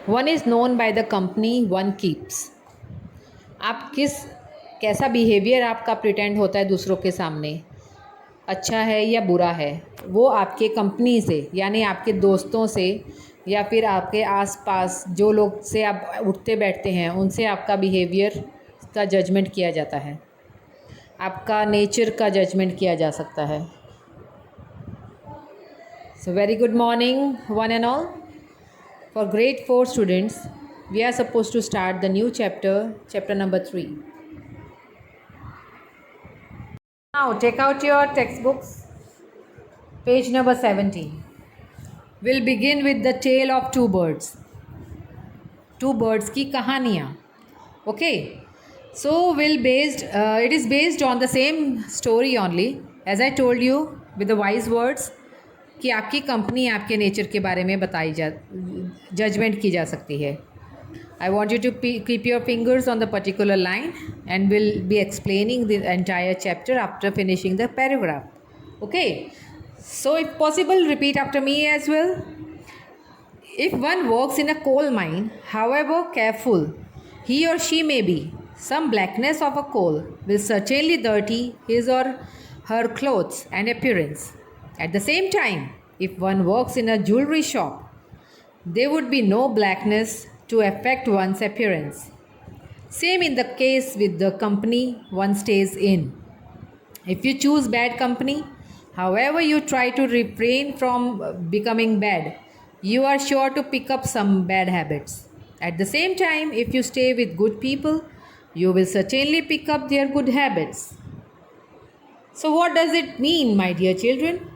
One is known by the company one keeps. आप कैसा behaviour आपका प्रिटेंड होता है दूसरों के सामने, अच्छा है या बुरा है, वो आपके कंपनी से यानी आपके दोस्तों से या फिर आपके आसपास जो लोग से आप उठते बैठते हैं उनसे आपका बिहेवियर का जजमेंट किया जाता है, आपका नेचर का जजमेंट किया जा सकता है। So very good morning one and all. For grade 4 students, we are supposed to start the new chapter number 3. Now take out your textbooks, page number 17. We'll begin with the tale of two birds. Two birds की कहानियाँ. Okay. So it is based on the same story only. As I told you with the wise words, कि आपकी company आपके nature के बारे में judgement की जा सकती है। I want you to keep your fingers on the particular line and will be explaining the entire chapter after finishing the paragraph. Okay, so if possible repeat after me as well. If one works in a coal mine, however careful he or she may be, some blackness of a coal will certainly dirty his or her clothes and appearance. At the same time, if one works in a jewelry shop, there would be no blackness to affect one's appearance. Same in the case with the company one stays in. If you choose bad company, however you try to refrain from becoming bad, you are sure to pick up some bad habits. At the same time, if you stay with good people, you will certainly pick up their good habits. So what does it mean, my dear children?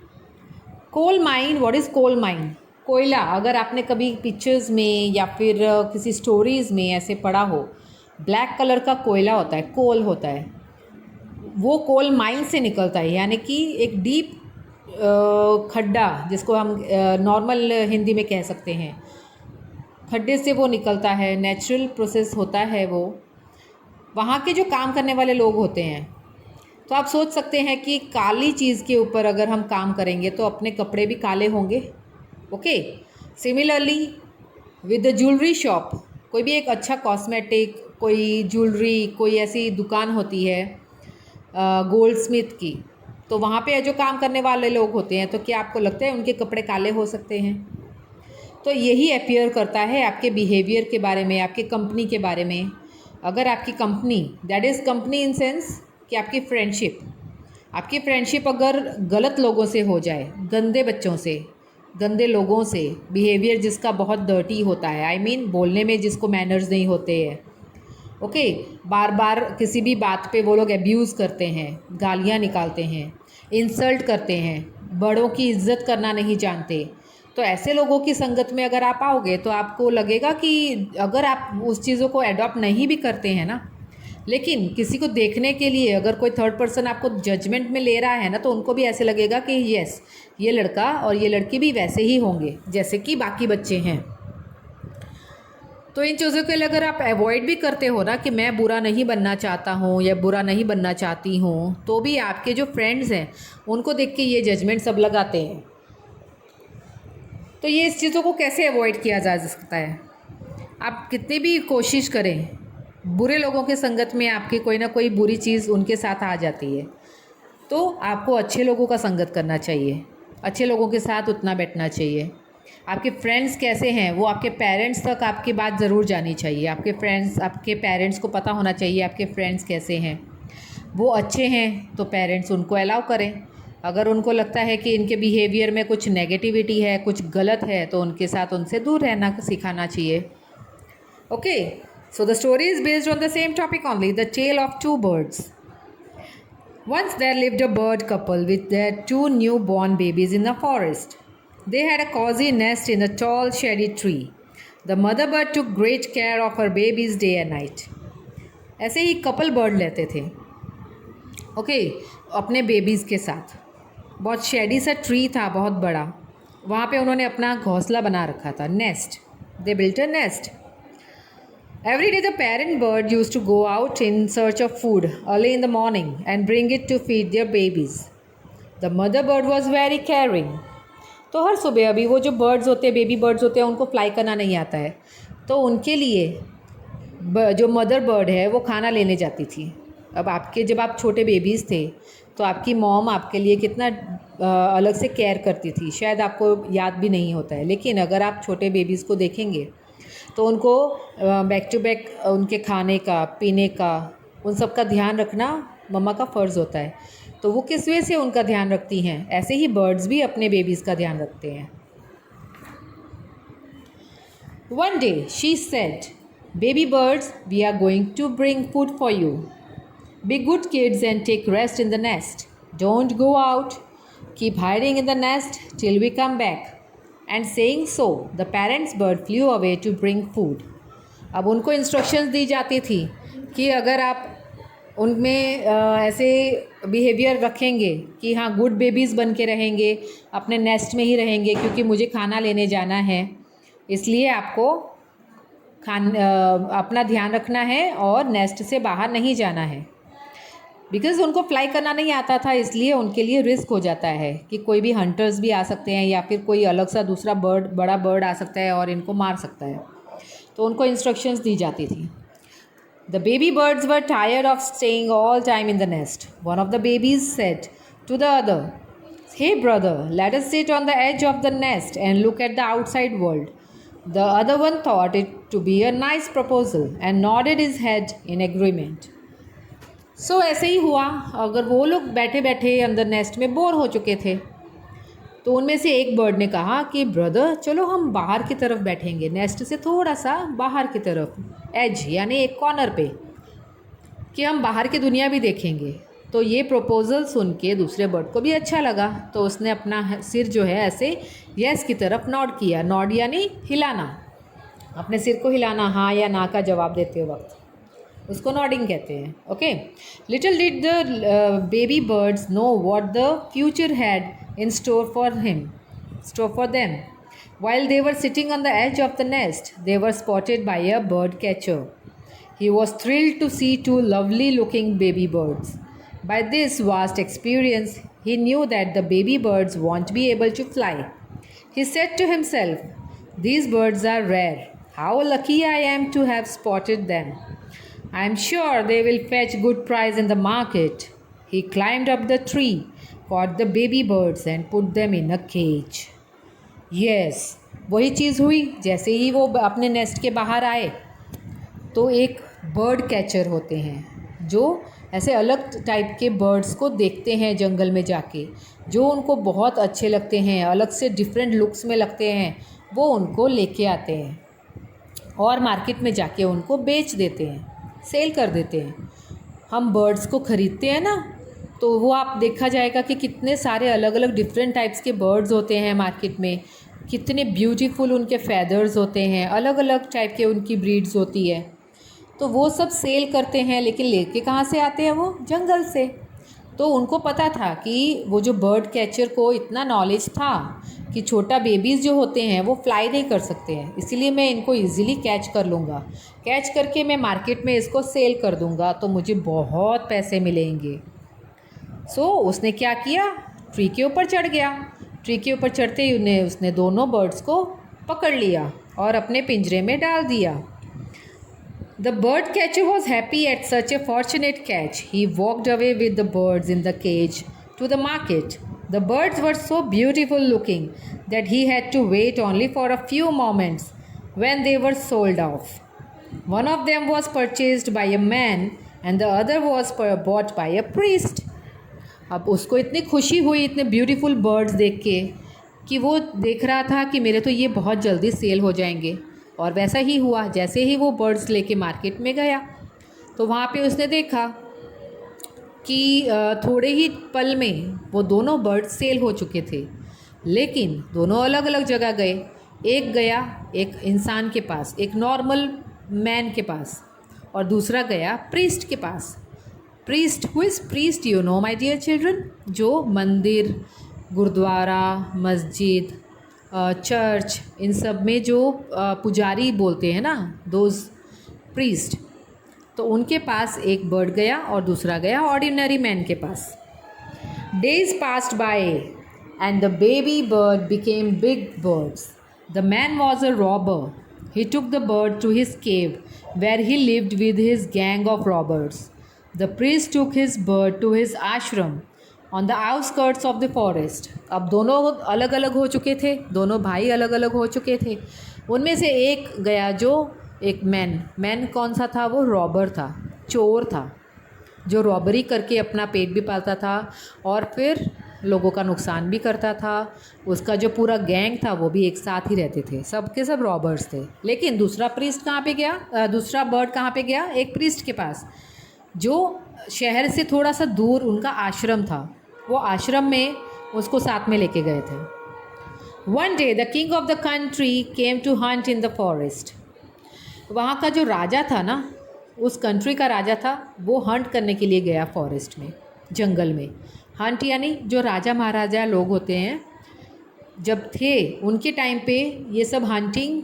Coal mine, what is coal mine? कोयला। अगर आपने कभी pictures में या फिर किसी stories में ऐसे पढ़ा हो, ब्लैक कलर का कोयला होता है, कोल होता है, वो कोल माइन से निकलता है, यानी कि एक डीप खड्डा जिसको हम नॉर्मल हिंदी में कह सकते हैं, खड्डे से वो निकलता है, नेचुरल प्रोसेस होता है वो। वहाँ के जो काम करने वाले लोग होते हैं, तो आप सोच सकते हैं कि काली चीज़ के ऊपर अगर हम काम करेंगे तो अपने कपड़े भी काले होंगे। Okay, similarly with the jewellery shop, कोई भी एक अच्छा कॉस्मेटिक, कोई ज्वेलरी, कोई ऐसी दुकान होती है गोल्ड स्मिथ की, तो वहाँ पे जो काम करने वाले लोग होते हैं, तो क्या आपको लगता है उनके कपड़े काले हो सकते हैं? तो यही अपीयर करता है आपके बिहेवियर के बारे में, आपके कंपनी के बारे में। अगर आपकी company, that is company in sense कि आपकी फ्रेंडशिप अगर गलत लोगों से हो जाए, गंदे बच्चों से, गंदे लोगों से, बिहेवियर जिसका बहुत डर्टी होता है, आई मीन बोलने में जिसको मैनर्स नहीं होते हैं, ओके, बार बार किसी भी बात पे वो लोग अब्यूज़ करते हैं, गालियाँ निकालते हैं, इंसल्ट करते हैं, बड़ों की इज्जत करना नहीं जानते, तो ऐसे लोगों की संगत में अगर आप आओगे तो आपको लगेगा कि अगर आप उस चीज़ों को एडॉप्ट नहीं भी करते हैं ना, लेकिन किसी को देखने के लिए अगर कोई थर्ड पर्सन आपको जजमेंट में ले रहा है ना, तो उनको भी ऐसे लगेगा कि यस, ये लड़का और ये लड़की भी वैसे ही होंगे जैसे कि बाकी बच्चे हैं। तो इन चीज़ों के लिए अगर आप अवॉइड भी करते हो ना कि मैं बुरा नहीं बनना चाहता हूँ या बुरा नहीं बनना चाहती हूँ, तो भी आपके जो फ्रेंड्स हैं उनको देख के ये जजमेंट सब लगाते हैं। तो ये इस चीज़ों को कैसे अवॉइड किया जा सकता है? आप कितनी भी कोशिश करें, बुरे लोगों के संगत में आपकी कोई ना कोई बुरी चीज़ उनके साथ आ जाती है, तो आपको अच्छे लोगों का संगत करना चाहिए, अच्छे लोगों के साथ उठना बैठना चाहिए। आपके फ्रेंड्स कैसे हैं वो आपके पेरेंट्स तक आपकी बात ज़रूर जानी चाहिए। आपके पेरेंट्स को पता होना चाहिए आपके फ्रेंड्स कैसे हैं। वो अच्छे हैं तो पेरेंट्स उनको अलाउ करें, अगर उनको लगता है कि इनके बिहेवियर में कुछ नेगेटिविटी है, कुछ गलत है, तो उनके साथ उनसे दूर रहना सिखाना चाहिए। Okay, so the story is based on the same topic only, the tale of two birds. Once there lived a bird couple with their two newborn babies in the forest. They had a cozy nest in a tall shady tree. The mother bird took great care of her babies day and night. ऐसे ही couple bird लेते थे, okay, अपने babies के साथ। बहुत shady सा tree था, बहुत बड़ा, वहाँ पे उन्होंने अपना घोंसला बना रखा था, nest. They built a nest. Every day the parent bird used to go out in search of food early in the morning and bring it to feed their babies. The mother bird was very caring. तो हर सुबह अभी वो जो birds होते हैं, baby birds होते हैं, उनको फ्लाई करना नहीं आता है, तो उनके लिए जो मदर बर्ड है वो खाना लेने जाती थी। अब आपके जब आप छोटे बेबीज़ थे तो आपकी मॉम आपके लिए कितना अलग से केयर करती थी, शायद आपको याद भी नहीं होता है। लेकिन अगर आप छोटे बेबीज़ को देखेंगे तो उनको बैक टू बैक उनके खाने का, पीने का, उन सब का ध्यान रखना मम्मा का फ़र्ज़ होता है। तो वो किस वे से उनका ध्यान रखती हैं, ऐसे ही बर्ड्स भी अपने बेबीज़ का ध्यान रखते हैं। One day she said, "Baby birds, we are going to bring food for you. Be good kids and take rest in the nest. Don't go out. Keep hiding in the nest till we come back." And saying so, the parents' bird flew away to bring food. अब उनको instructions दी जाती थी कि अगर आप उनमें ऐसे behaviour रखेंगे कि हाँ गुड बेबीज़ बन के रहेंगे, अपने नेस्ट में ही रहेंगे क्योंकि मुझे खाना लेने जाना है, इसलिए आपको अपना ध्यान रखना है और नेस्ट से बाहर नहीं जाना है। बिकॉज़ उनको फ्लाई करना नहीं आता था, इसलिए उनके लिए रिस्क हो जाता है कि कोई भी हंटर्स भी आ सकते हैं या फिर कोई अलग सा दूसरा बड़ा बर्ड आ सकता है और इनको मार सकता है। तो उनको इंस्ट्रक्शंस दी जाती थी। The baby birds were tired of staying all time in the nest. One of the babies said to the other, "Hey brother, let us sit on the edge of the nest and look at the outside world." The other one thought it to be a nice proposal and nodded his head in agreement. So ऐसे ही हुआ। अगर वो लोग बैठे बैठे अंदर nest में bore हो चुके थे तो उनमें से एक बर्ड ने कहा कि ब्रदर चलो हम बाहर की तरफ बैठेंगे, नेस्ट से थोड़ा सा बाहर की तरफ, एज यानी एक कॉर्नर पे, कि हम बाहर की दुनिया भी देखेंगे। तो ये प्रपोज़ल सुन के दूसरे बर्ड को भी अच्छा लगा, तो उसने अपना सिर जो है ऐसे यस की तरफ नॉड किया। नॉड यानी हिलाना, अपने सिर को हिलाना हाँ या ना का जवाब देते वक्त, उसको नॉडिंग कहते हैं। Okay, little did the baby birds know what the future had in store for them. While they were sitting on the edge of the nest, they were spotted by a bird catcher. He was thrilled to see two lovely looking baby birds. By this vast experience, he knew that the baby birds won't be able to fly. He said to himself, "These birds are rare. How lucky I am to have spotted them. I am sure they will fetch good price in the market." He climbed up the tree, caught the baby birds and put them in a cage. Yes, वही चीज़ हुई। जैसे ही वो अपने nest के बाहर आए तो एक बर्ड कैचर होते हैं जो ऐसे अलग टाइप के बर्ड्स को देखते हैं जंगल में जाके, जो उनको बहुत अच्छे लगते हैं, अलग से डिफरेंट लुक्स में लगते हैं, वो उनको लेके आते हैं और मार्केट में जाके उनको बेच देते हैं, सेल कर देते हैं। हम बर्ड्स को ख़रीदते हैं ना, तो वो आप देखा जाएगा कि कितने सारे अलग अलग डिफरेंट टाइप्स के बर्ड्स होते हैं मार्केट में, कितने ब्यूटीफुल उनके फैदर्स होते हैं, अलग अलग टाइप के उनकी ब्रीड्स होती है। तो वो सब सेल करते हैं, लेकिन लेके कहाँ से आते हैं? वो जंगल से। तो उनको पता था कि वो जो बर्ड कैचर को इतना नॉलेज था कि छोटा बेबीज़ जो होते हैं वो फ्लाई नहीं कर सकते हैं, इसीलिए मैं इनको इजीली कैच कर लूँगा, कैच करके मैं मार्केट में इसको सेल कर दूँगा तो मुझे बहुत पैसे मिलेंगे। सो उसने क्या किया? ट्री के ऊपर चढ़ गया। ट्री के ऊपर चढ़ते ही उसने दोनों बर्ड्स को पकड़ लिया और अपने पिंजरे में डाल दिया। The bird catcher was happy at such a fortunate catch. He walked away with the birds in the cage to the market. The birds were so beautiful looking that he had to wait only for a few moments when they were sold off. One of them was purchased by a man and the other was bought by a priest. अब उसको इतनी खुशी हुई इतने beautiful birds देख के कि वो देख रहा था कि मेरे तो ये बहुत जल्दी सेल हो जाएंगे, और वैसा ही हुआ। जैसे ही वो बर्ड्स लेके मार्केट में गया तो वहाँ पे उसने देखा कि थोड़े ही पल में वो दोनों बर्ड्स सेल हो चुके थे, लेकिन दोनों अलग अलग जगह गए। एक गया एक इंसान के पास, एक नॉर्मल मैन के पास, और दूसरा गया प्रीस्ट के पास। Priest, who is priest you know my dear children? जो मंदिर, गुरुद्वारा, मस्जिद, चर्च, इन सब में जो पुजारी बोलते हैं ना, दोज प्रीस्ट। तो उनके पास एक बर्ड गया और दूसरा गया ऑर्डिनरी मैन के पास। Days passed by and the baby bird became big birds. The man was a robber. He took the bird to his cave, where he lived with his gang of robbers. The priest took his bird to his ashram on the outskirts of the forest. अब दोनों अलग अलग हो चुके थे, दोनों भाई अलग अलग हो चुके थे. उनमें से एक गया जो एक मैन कौन सा था? वो रॉबर था, चोर था, जो रॉबरी करके अपना पेट भी पालता था और फिर लोगों का नुकसान भी करता था. उसका जो पूरा गैंग था वो भी एक साथ ही रहते थे, सब के सब रॉबर्स थे. लेकिन दूसरा प्रीस्ट कहाँ पे गया? दूसरा बर्ड कहाँ पे गया? एक प्रीस्ट के पास, जो शहर से थोड़ा सा दूर उनका आश्रम था. वो आश्रम में उसको साथ में लेके गए थे. One day the king of the country came to hunt in the forest. वहाँ का जो राजा था ना, उस कंट्री का राजा था, वो हंट करने के लिए गया फॉरेस्ट में, जंगल में. हंट यानी जो राजा महाराजा लोग होते हैं जब थे उनके टाइम पे ये सब हंटिंग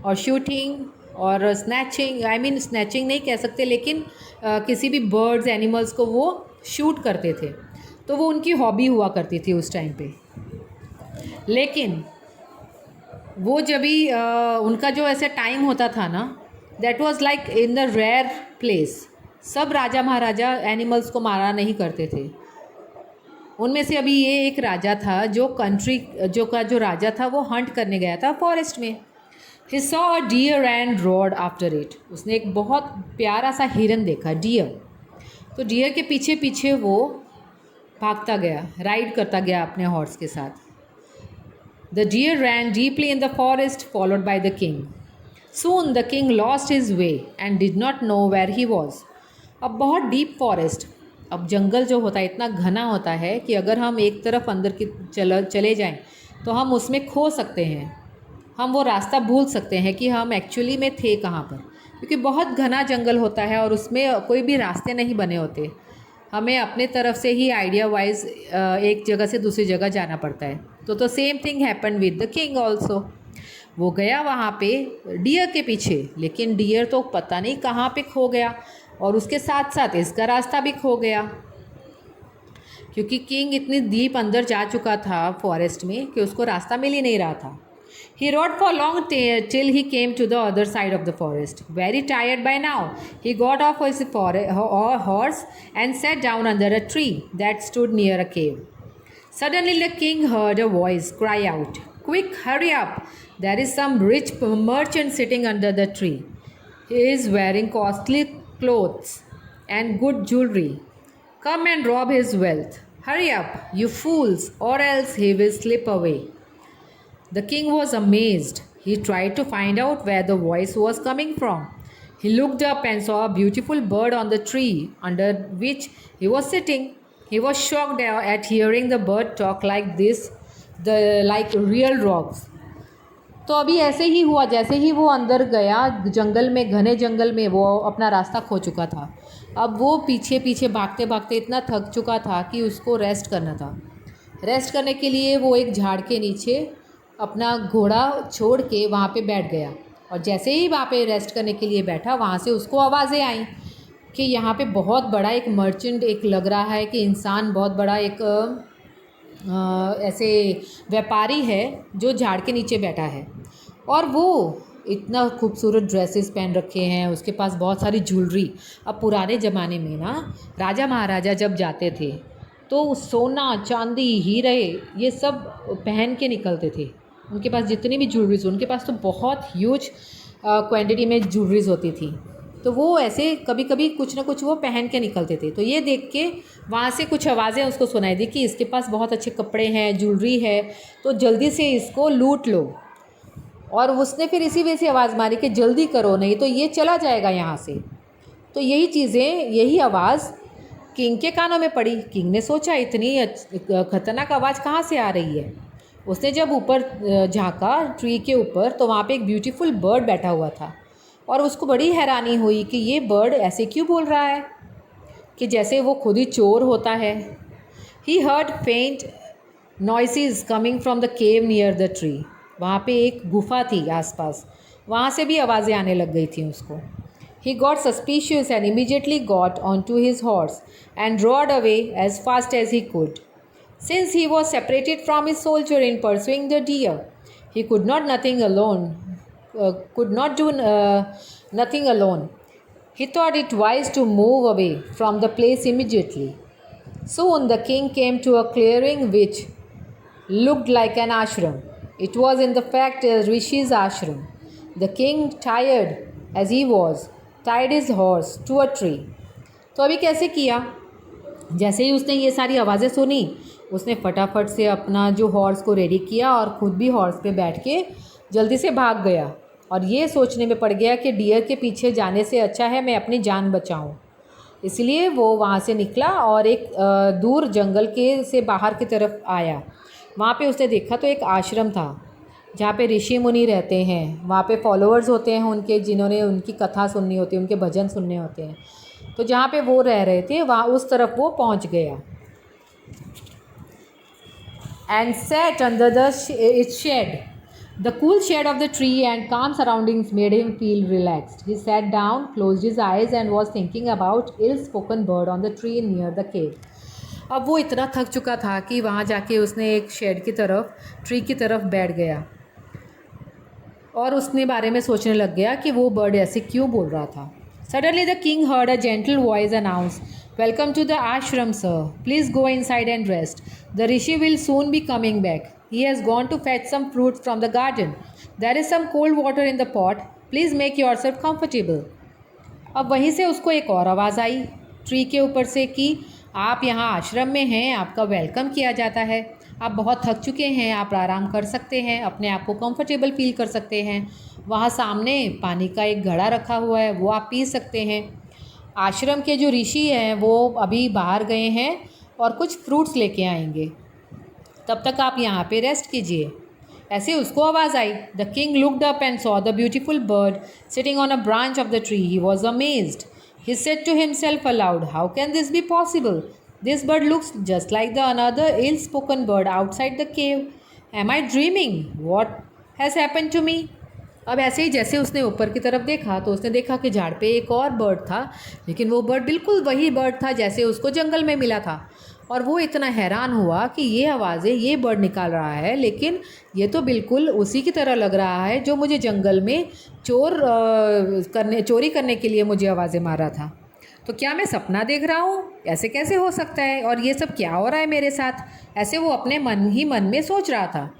और शूटिंग और स्नैचिंग, स्नैचिंग नहीं कह सकते, लेकिन किसी भी बर्ड्स एनिमल्स को वो शूट करते थे. तो वो उनकी हॉबी हुआ करती थी उस टाइम पे. लेकिन वो जब भी उनका जो ऐसा टाइम होता था ना, that was like in the rare place. सब राजा महाराजा एनिमल्स को मारा नहीं करते थे. उनमें से अभी ये एक राजा था जो जो राजा था वो हंट करने गया था फॉरेस्ट में. He saw a deer and roared after it. उसने एक बहुत प्यारा सा हिरन देखा, डियर. तो डियर के पीछे पीछे वो भागता गया, राइड करता गया अपने हॉर्स के साथ. The deer ran deeply in the forest, followed by the king. Soon the king lost his way and did not know where he was. अब बहुत डीप फॉरेस्ट, अब जंगल जो होता है इतना घना होता है कि अगर हम एक तरफ अंदर की चले जाएं तो हम उसमें खो सकते हैं. हम वो रास्ता भूल सकते हैं कि हम एक्चुअली में थे कहाँ पर, क्योंकि बहुत घना जंगल होता है और उसमें कोई भी रास्ते नहीं बने होते. हमें अपने तरफ से ही आइडिया वाइज एक जगह से दूसरी जगह जाना पड़ता है. तो same thing happen with the king also. वो गया वहाँ पे डियर के पीछे, लेकिन डियर तो पता नहीं कहाँ पे खो गया और उसके साथ साथ इसका रास्ता भी खो गया, क्योंकि किंग इतनी डीप अंदर जा चुका था फॉरेस्ट में कि उसको रास्ता मिल ही नहीं रहा था. He rode for long till he came to the other side of the forest. Very tired by now, he got off his horse and sat down under a tree that stood near a cave. Suddenly the king heard a voice cry out, "Quick, hurry up! There is some rich merchant sitting under the tree. He is wearing costly clothes and good jewelry. Come and rob his wealth. Hurry up, you fools, or else he will slip away." The king was amazed. He tried to find out where the voice was coming from. He looked up and saw a beautiful bird on the tree under which he was sitting. He was shocked at hearing the bird talk like this, like real rocks. तो अभी ऐसे ही हुआ जैसे ही वो अंदर गया जंगल में, घने जंगल में वो अपना रास्ता खो चुका था. अब वो पीछे पीछे भागते भागते इतना थक चुका था कि उसको रेस्ट करना था. रेस्ट करने के लिए वो एक झाड़ के नीचे अपना घोड़ा छोड़ के वहाँ पे बैठ गया. और जैसे ही वहाँ पे रेस्ट करने के लिए बैठा, वहाँ से उसको आवाज़ें आई कि यहाँ पे बहुत बड़ा एक मर्चेंट, एक लग रहा है कि इंसान, बहुत बड़ा एक ऐसे व्यापारी है जो झाड़ के नीचे बैठा है. और वो इतना खूबसूरत ड्रेसेस पहन रखे हैं, उसके पास बहुत सारी ज्वेलरी. अब पुराने ज़माने में ना राजा महाराजा जब जाते थे तो सोना चांदी हीरे ये सब पहन के निकलते थे. उनके पास जितनी भी ज्वेलरीज, उनके पास तो बहुत ह्यूज क्वांटिटी में ज्वेलरीज होती थी. तो वो ऐसे कभी कभी कुछ ना कुछ वो पहन के निकलते थे. तो ये देख के वहाँ से कुछ आवाज़ें उसको सुनाई दी कि इसके पास बहुत अच्छे कपड़े हैं, ज्वेलरी है, तो जल्दी से इसको लूट लो. और उसने फिर इसी वजह से आवाज़ मारी कि जल्दी करो, नहीं तो ये चला जाएगा यहाँ से. तो यही चीज़ें, यही आवाज़ किंग के कानों में पड़ी. किंग ने सोचा इतनी खतरनाक आवाज़ कहाँ से आ रही है. उसने जब ऊपर झांका ट्री के ऊपर तो वहाँ पे एक ब्यूटीफुल बर्ड बैठा हुआ था और उसको बड़ी हैरानी हुई कि ये बर्ड ऐसे क्यों बोल रहा है, कि जैसे वो खुद ही चोर होता है. ही हर्ड फेंट noises coming from the cave near the tree. वहाँ पे एक गुफा थी आसपास, वहाँ से भी आवाज़ें आने लग गई थी उसको. He got suspicious and immediately got onto his horse and rode away as fast as he could. Since he was separated from his soldier in pursuing the deer, he could not nothing alone. could not do nothing alone. He thought it wise to move away from the place immediately. Soon the king came to a clearing which looked like an ashram. It was in the fact a rishi's ashram. The king, tired as he was, tied his horse to a tree. तो अभी कैसे किया? जैसे ही उसने ये सारी आवाज़ें सुनी, उसने फटाफट से अपना जो हॉर्स को रेडी किया और ख़ुद भी हॉर्स पे बैठ के जल्दी से भाग गया और ये सोचने में पड़ गया कि डियर के पीछे जाने से अच्छा है मैं अपनी जान बचाऊं। इसलिए वो वहाँ से निकला और एक दूर जंगल के से बाहर की तरफ आया। वहाँ पे उसने देखा तो एक आश्रम था जहाँ पे ऋषि मुनि रहते हैं। वहाँ पे फॉलोअर्स होते हैं उनके, जिन्होंने उनकी कथा सुननी होती है, उनके भजन सुनने होते हैं। तो जहाँ पे वो रह रहे थे वहाँ उस तरफ वो पहुँच गया। And sat under its shade. The cool shade of the tree and calm surroundings made him feel relaxed. He sat down, closed his eyes and was thinking about ill-spoken bird on the tree near the cave. अब वो इतना थक चुका था कि वहाँ जाके उसने एक शेड की तरफ, ट्री की तरफ बैठ गया और उसने बारे में सोचने लग गया कि वो बर्ड ऐसे क्यों बोल रहा था। Suddenly the king heard a gentle voice announce, "Welcome to the ashram, sir. Please go inside and rest. The rishi will soon be coming back. He has gone to fetch some fruits from the garden. There is some cold water in the pot. Please make yourself comfortable." अब वहीं से उसको एक और आवाज़ आई tree के ऊपर से कि आप यहाँ आश्रम में हैं, आपका वेलकम किया जाता है। आप बहुत थक चुके हैं, आप आराम कर सकते हैं, अपने आप को कंफर्टेबल फील कर सकते हैं। वहाँ सामने पानी का एक घड़ा रखा हुआ है, वो आप पी सकते हैं। आश्रम के जो ऋषि हैं वो अभी बाहर गए हैं और कुछ फ्रूट्स लेके आएंगे, तब तक आप यहाँ पे रेस्ट कीजिए। ऐसे उसको आवाज़ आई। The king looked up and saw the beautiful bird sitting on a branch of the tree. He was amazed. He said to himself aloud, "How can this be possible? This bird looks just like the another ill-spoken bird outside the cave. Am I dreaming? What has happened to me?" अब ऐसे ही जैसे उसने ऊपर की तरफ देखा तो उसने देखा कि झाड़ पे एक और बर्ड था, लेकिन वो बर्ड बिल्कुल वही बर्ड था जैसे उसको जंगल में मिला था। और वो इतना हैरान हुआ कि ये आवाज़ें ये बर्ड निकाल रहा है, लेकिन ये तो बिल्कुल उसी की तरह लग रहा है जो मुझे जंगल में चोरी करने के लिए मुझे आवाज़ें मार रहा था। तो क्या मैं सपना देख रहा हूँ? ऐसे कैसे हो सकता है? और ये सब क्या हो रहा है मेरे साथ? ऐसे वो अपने मन ही मन में सोच रहा था।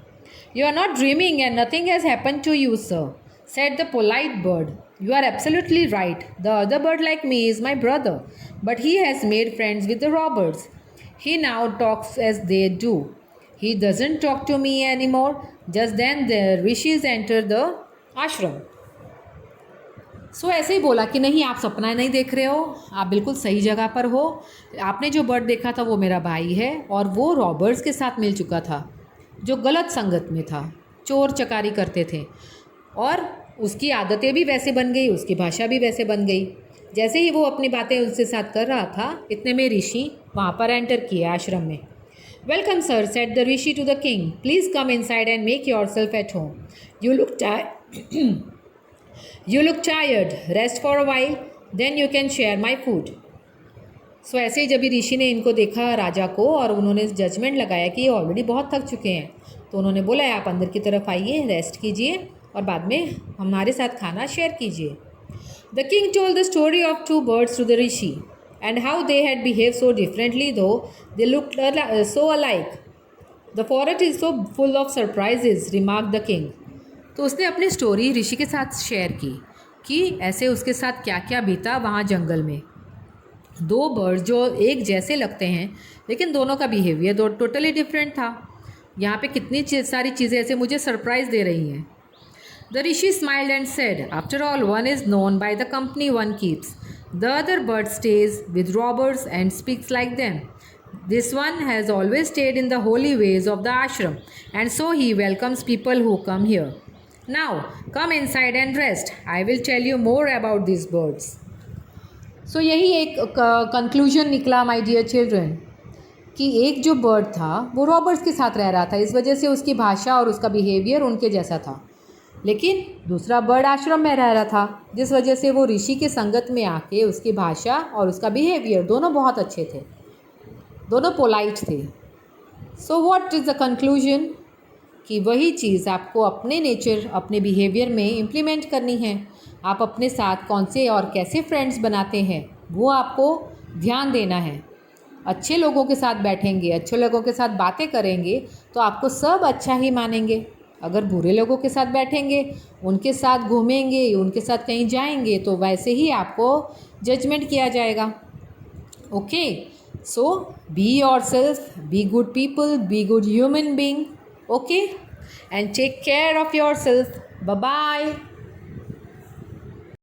"You are not dreaming and nothing has happened to you, sir," said the polite bird. "You are absolutely right. The other bird like me is my brother, but he has made friends with the robbers. He now talks as they do. He doesn't talk to me anymore." Just then the rishis entered the ashram. ऐसे ही बोला कि नहीं, आप सपना नहीं देख रहे हो, आप बिल्कुल सही जगह पर हो। आपने जो बर्ड देखा था वो मेरा भाई है और वो रॉबर्स के साथ मिल चुका था, जो गलत संगत में था, चोर चकारी करते थे और उसकी आदतें भी वैसे बन गई, उसकी भाषा भी वैसे बन गई। जैसे ही वो अपनी बातें उसके साथ कर रहा था, इतने में ऋषि वहाँ पर एंटर किए आश्रम में। "Welcome, sir," said the rishi to the king. "Please come inside and make yourself at home. You look tired. Rest for a while, then you can share my food." ऐसे ही जब ऋषि ने इनको देखा राजा को और उन्होंने जजमेंट लगाया कि ये ऑलरेडी बहुत थक चुके हैं, तो उन्होंने बोला आप अंदर की तरफ आइए, रेस्ट कीजिए और बाद में हमारे साथ खाना शेयर कीजिए। The king told the story of two birds to the rishi and how they had behaved so differently though they looked so alike. "The forest is so full of surprises," remarked the king. तो उसने अपनी story ऋषि के साथ share की कि ऐसे उसके साथ क्या क्या बीता वहाँ जंगल में। दो बर्ड्स जो एक जैसे लगते हैं लेकिन दोनों का बिहेवियर दो टोटली डिफरेंट था। यहाँ पे कितनी सारी चीज़ें ऐसे मुझे सरप्राइज़ दे रही हैं। The rishi smiled and said, "After all, one is known by the company one keeps. The other bird stays with robbers and speaks like them. This one has always stayed in the holy ways of the ashram, and so he welcomes people who come here. Now, come inside and rest. I will tell you more about these birds." यही एक conclusion निकला my dear children कि एक जो bird था वो robbers के साथ रह रहा था, इस वजह से उसकी भाषा और उसका बिहेवियर उनके जैसा था। लेकिन दूसरा बर्ड आश्रम में रह रहा था, जिस वजह से वो ऋषि के संगत में आके उसकी भाषा और उसका बिहेवियर दोनों बहुत अच्छे थे, दोनों पोलाइट थे। What is the conclusion? कि वही चीज़ आपको अपने नेचर, अपने बिहेवियर में इम्प्लीमेंट करनी है। आप अपने साथ कौन से और कैसे फ्रेंड्स बनाते हैं वो आपको ध्यान देना है। अच्छे लोगों के साथ बैठेंगे, अच्छे लोगों के साथ बातें करेंगे तो आपको सब अच्छा ही मानेंगे। अगर बुरे लोगों के साथ बैठेंगे, उनके साथ घूमेंगे, उनके साथ कहीं जाएंगे तो वैसे ही आपको जजमेंट किया जाएगा। Okay, so be yourself, be good people, be good human being, okay, and take care of yourself. Bye bye.